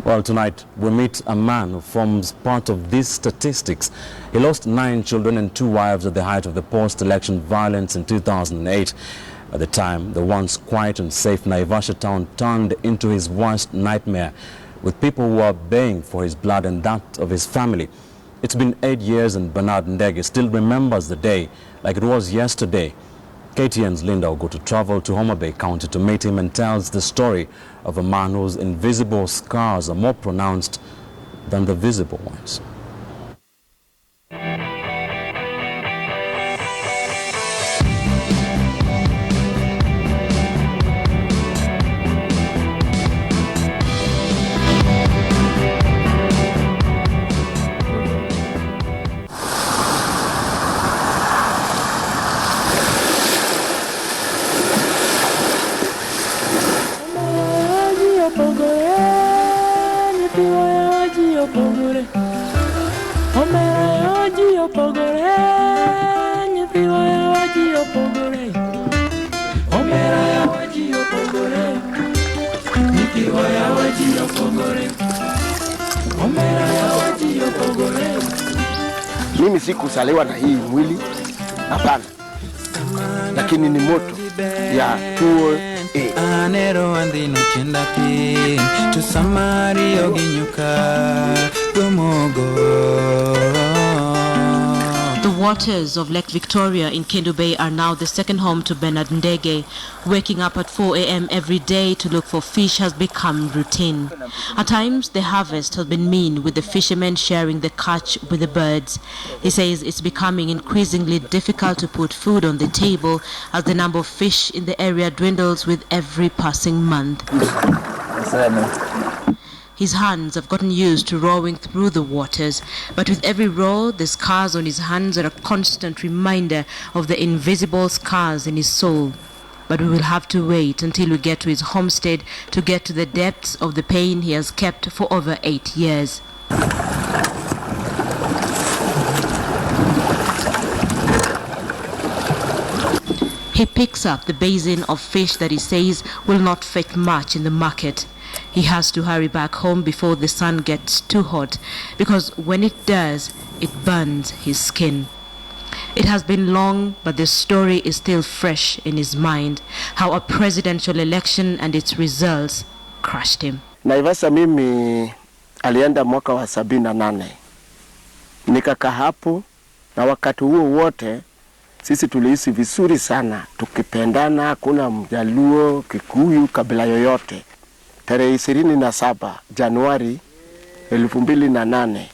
Well, tonight we meet a man who forms part of these statistics. He lost 9 children and 2 wives at the height of the post-election violence in 2008. At the time, the once quiet and safe Naivasha town turned into his worst nightmare, with people who are baying for his blood and that of his family. It's been 8 years and Bernard Ndege still remembers the day like it was yesterday. KTN's Lindah Oguttu traveled to Homabay County to meet him and tells the story of a man whose invisible scars are more pronounced than the visible ones. Mimi sikuzaliwa na hii mwili, hapana, lakini ni moto ya tuo anero andino chenda pi tu samari oginyuka gomogo. The waters of Lake Victoria in Kendu Bay are now the second home to Bernard Ndege. Waking up at 4 a.m. every day to look for fish has become routine. At times, the harvest has been mean, with the fishermen sharing the catch with the birds. He says it's becoming increasingly difficult to put food on the table as the number of fish in the area dwindles with every passing month. His hands have gotten used to rowing through the waters, but with every row, the scars on his hands are a constant reminder of the invisible scars in his soul. But we will have to wait until we get to his homestead to get to the depths of the pain he has kept for over 8 years. He picks up the basin of fish that he says will not fetch much in the market. He has to hurry back home before the sun gets too hot, because when it does, it burns his skin. It has been long, but the story is still fresh in his mind, how a presidential election and its results crushed him. Naivasha mimi alienda mwaka wa 78. Nikakaa hapo, na wakati huo wote sisi tuliishi vizuri sana, tukipendana, hakuna Mjaluo, Kikuyu, kabila yoyote. Tarehe 27 Januari 2008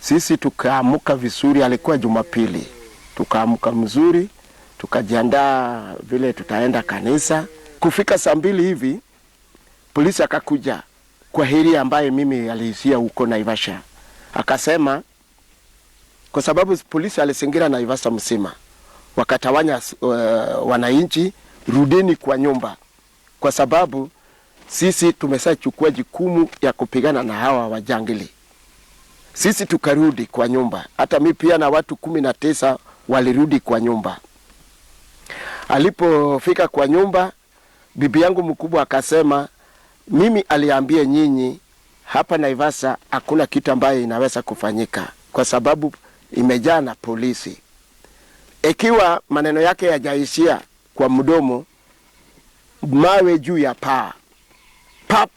sisi tukaamuka vizuri, alikuwa Jumapili. Tukaamuka mzuri, tukajiandaa vile tutaenda kanisa. Kufika saa 2 hivi polisi akakuja kwa heri ambaye mimi alihisia huko Naivasha. Akasema kwa sababu polisi alisingira Naivasha mzima, wakatawanya wananchi, rudeni kwa nyumba, kwa sababu sisi tumeshachukua jukumu ya kupigana na hawa wajangili. Sisi tukarudi kwa nyumba. Hata mimi pia na watu 19 walirudi kwa nyumba. Alipofika kwa nyumba, bibi yangu mkubwa akasema, mimi aliambia nyinyi hapa Naivasha hakuna kitu ambaye inaweza kufanyika kwa sababu imejaa na polisi. Ikiwa maneno yake yajaishia kwa mdomo, mawe juu ya paa. Pap,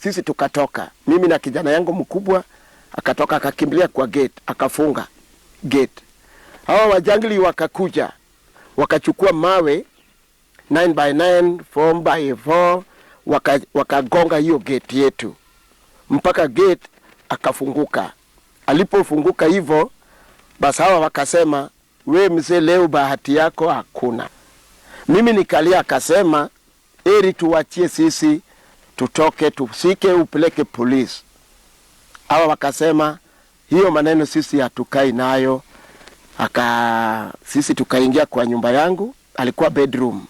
sisi tukatoka. Mimi na kijana yangu mkubwa akatoka, akakimbilia kwa gate, akafunga gate. Hawa wajangili wakakuja, wakachukua mawe 9x9, 4x4, wakagonga hiyo gate yetu mpaka gate akafunguka. Alipofunguka hivyo, basi hawa wakasema, we mzee, leo bahati yako hakuna. Mimi nikalia, akasema, eri tuwachie sisi tutoke, tusike, upeleke polisi. Hawa wakasema, hiyo maneno sisi hatukai nayo. Sisi tukaingia kwa nyumba yangu, alikuwa bedroom.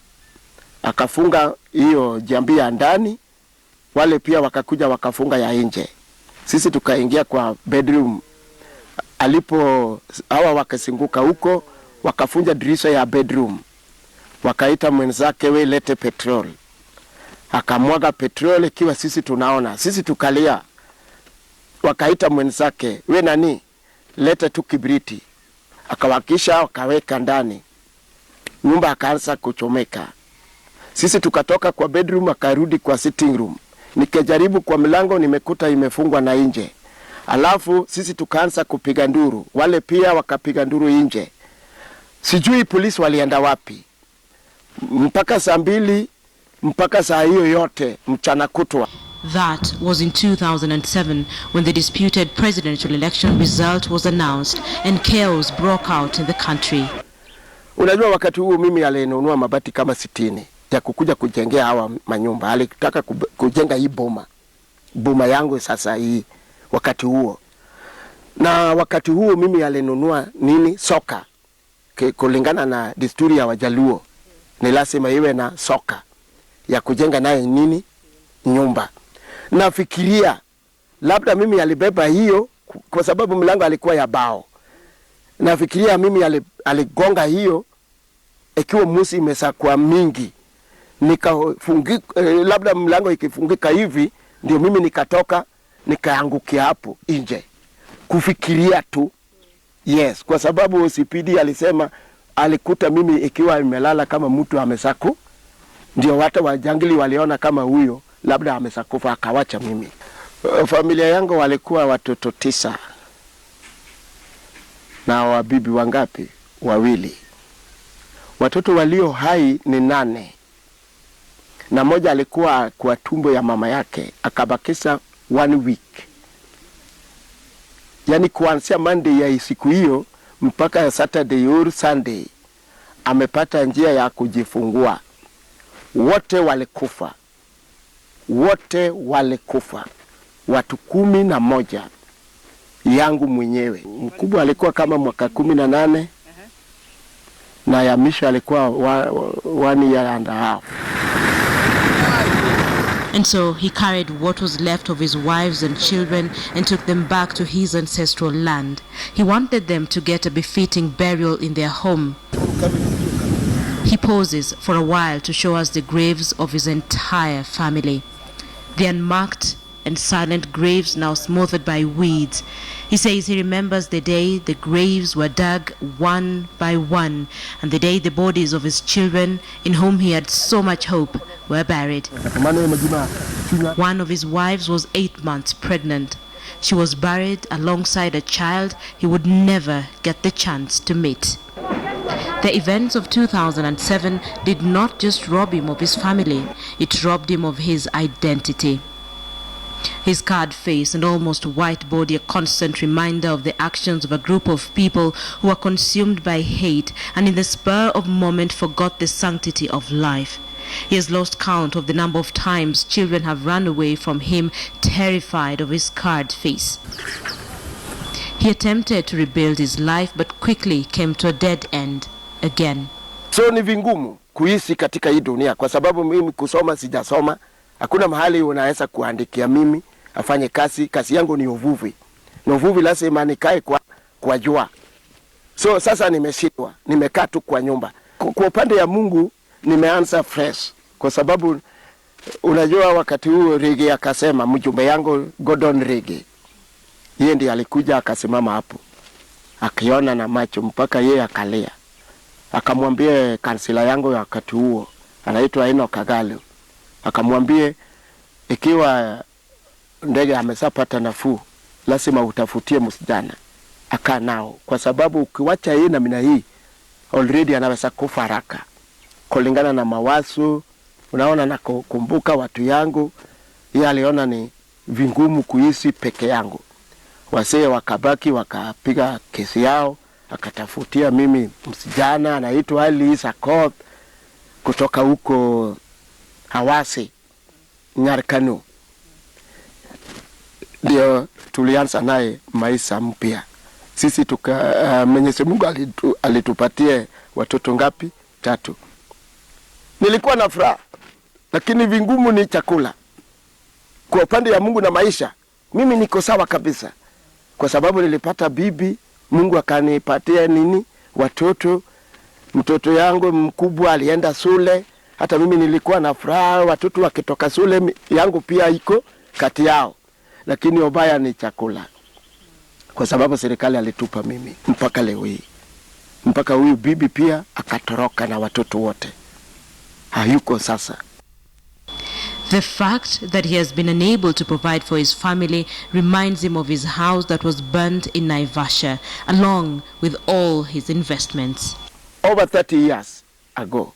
Akafunga hiyo jambia ndani, wale pia wakakuja wakafunga ya nje. Sisi tukaingia kwa bedroom. Hawa wakasinguka huko, wakafunja dirisha ya bedroom. Wakaita mwenzake, we lete petrol. Akamwaga petroli, kiwa sisi tunaona. Sisi tukalia. wakaita mwenzake, we nani, leta tu kibriti. Akawakisha, wakaweka ndani. Nyumba akaanza kuchomeka. Sisi tukatoka kwa bedroom, akarudi kwa sitting room. Nikajaribu kwa mlango, nimekuta imefungwa na nje. Alafu sisi tukaanza kupiga nduru. Wale pia wakapiga nduru nje. Sijui polisi walienda wapi. Mpaka saa 2, mpaka saa hiyo yote mchana kutwa. That was in 2007 when the disputed presidential election result was announced and chaos broke out in the country. Unajua wakati huo mimi alinunua mabati kama 60 ya kukuja kujengea hawa manyumba. Alitaka kujenga hii boma yangu sasa hii wakati huo. Na wakati huo mimi alinunua soka. Kulingana na desturi ya Wajaluo ni lazima iwe na soka ya kujenga naye nyumba. Nafikiria labda mimi alibeba hiyo kwa sababu mlango alikuwa ya bao. Nafikiria mimi aligonga hiyo ikiwa musi imesakwa mingi. Nikafungika, labda mlango ikifungika hivi ndio mimi nikatoka nikaangukia hapo nje. Kufikiria tu. Yes, kwa sababu OCPD alisema alikuta mimi ikiwa imelala kama mtu amesaku. Ndio watu wajangili waliona kama huyo labda amesakufa, akawacha mimi. Familia yangu walikuwa watoto 9. Na wabibi wangapi? 2. Watoto walio hai ni 8. Na moja alikuwa kwa tumbo ya mama yake, akabakisha 1 week. Yani kuanzia Monday ya siku hiyo mpaka Saturday or Sunday amepata njia ya kujifungua. Wote walikufa. Watu 11 yangu mwenyewe. Mkubwa alikuwa kama mwaka 18 na ya misho alikuwa 1 year and a half. And so he carried what was left of his wives and children and took them back to his ancestral land. He wanted them to get a befitting burial in their home. He pauses for a while to show us the graves of his entire family. The unmarked and silent graves now smothered by weeds. He says he remembers the day the graves were dug one by one, and the day the bodies of his children, in whom he had so much hope, were buried. One of his wives was 8 months pregnant. She was buried alongside a child he would never get the chance to meet. The events of 2007 did not just rob him of his family, it robbed him of his identity. His scarred face and almost white body, a constant reminder of the actions of a group of people who are consumed by hate and in the spur of moment forgot the sanctity of life. He has lost count of the number of times children have run away from him, terrified of his scarred face. He attempted to rebuild his life but quickly came to a dead end again. So ni vingumu kuishi katika hii dunia kwa sababu mimi kusoma sijasoma. Hakuna mahali unaweza kuandikia mimi afanye kazi yangu ni uvuvi. Na uvuvi lazima nikae kwa jua. So sasa nimeshindwa, nimekaa tu kwa nyumba. Kwa upande ya Mungu nimeanza fresh kwa sababu unajua wakati huo Ndege akasema, mjumbe yangu Bernard Ndege, yeye ndiye alikuja akasimama hapo. Akiona na macho mpaka yeye akalia. Akamwambia kansila yangu ya wakati huo anaitwa Kagalo. Akamwambia ikiwa Ndege amesapata nafuu lazima utafutie msijana akaa nao kwa sababu ukiwacha yeye na mina hii already anaweza kufa haraka kulingana na mawazo. Unaona na kukumbuka watu yangu, yeye aliona ni vingumu kuishi peke yangu. Wasee wakabaki wakapiga kesi yao, akatafutia mimi msijana anaitwa Alisa Court kutoka huko Hawasi Nyarkanu. Ndio tulianza naye maisha mpya. Sisi Mwenyezi Mungu alitupatia watoto ngapi? 3. Nilikuwa na furaha, lakini vingumu ni chakula. Kwa upande ya Mungu na maisha, mimi niko sawa kabisa. Kwa sababu nilipata bibi, Mungu akanipatia watoto. Mtoto yangu mkubwa alienda shule, hata mimi nilikuwa na furaha watoto wakitoka shule yangu pia iko kati yao. lakini ubaya ni chakula, kwa sababu serikali alitupa mimi mpaka leo hii, mpaka huyu bibi pia akatoroka na watoto wote, hayuko sasa. The fact that he has been unable to provide for his family reminds him of his house that was burned in Naivasha, along with all his investments. Over 30 years ago,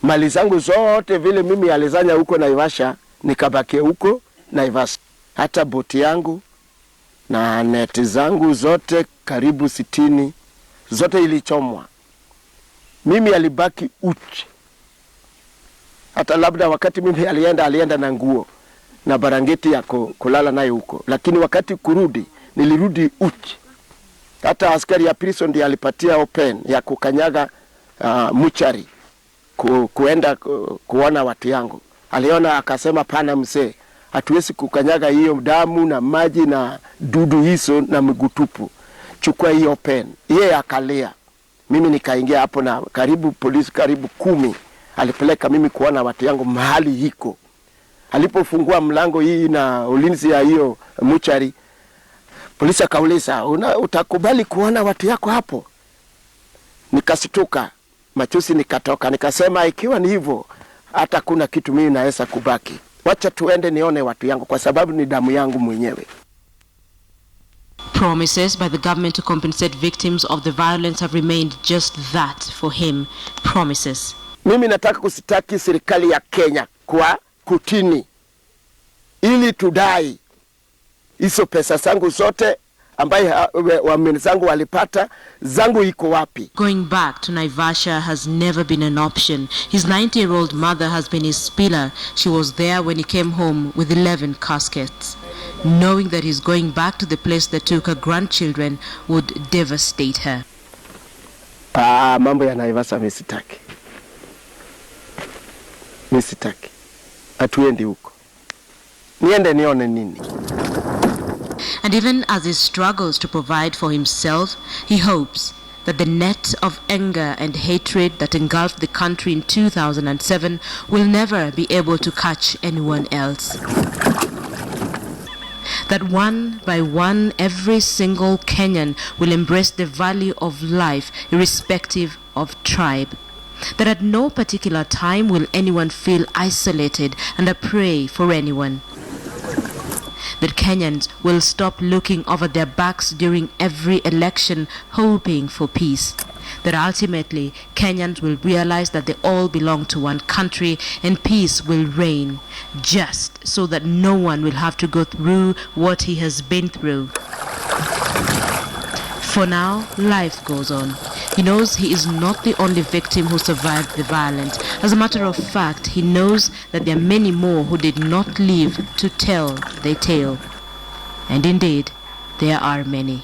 mali zangu zote vile mimi alizanya huko Naivasha, nikabakia huko Naivasha. Hata boti yangu na neti zangu zote karibu 60 zote ilichomwa. Mimi alibaki uchi. Hata labda wakati mimi alienda na nguo na barangeti ya kulala nayo huko, lakini wakati kurudi nilirudi uchi. Hata askari ya prison ndiye alipatia open ya kukanyaga muchari kuenda kuona watu yangu. Aliona akasema, pana mzee, hatuwezi kukanyaga hiyo damu na maji na dudu hizo na miguu tupu, chukua hiyo open. Yeye akalia. Mimi nikaingia hapo na polisi karibu 10 alipeleka mimi kuona watu yangu mahali hiko. Alipofungua mlango hii na ulinzi ya hiyo muchari, polisi akauliza, utakubali kuona watu yako hapo? Nikasituka, machozi nikatoka, nikasema ikiwa ni hivyo hata kuna kitu mimi naweza kubaki. Wacha tuende nione watu yangu kwa sababu ni damu yangu mwenyewe. Promises by the government to compensate victims of the violence have remained just that for him, promises. Mimi nataka kusitaki serikali ya Kenya kwa kutini ili tudai hizo pesa zangu zote ambaye wamenzangu walipata, zangu iko wapi? Going back to Naivasha has never been an option. His 90-year-old mother has been his pillar. She was there when he came home with 11 caskets. Knowing that he's going back to the place that took her grandchildren would devastate her. Mambo ya Naivasha misitaki. Misitaki. Atuendi huko. Niende nione nini? And even as he struggles to provide for himself, he hopes that the net of anger and hatred that engulfed the country in 2007 will never be able to catch anyone else. That one by one, every single Kenyan will embrace the value of life irrespective of tribe. That at no particular time will anyone feel isolated and a prey for anyone. That Kenyans will stop looking over their backs during every election hoping for peace. That ultimately Kenyans will realize that they all belong to one country and peace will reign, just so that no one will have to go through what he has been through. For now, life goes on. He knows he is not the only victim who survived the violence. As a matter of fact, he knows that there are many more who did not live to tell their tale. And indeed, there are many.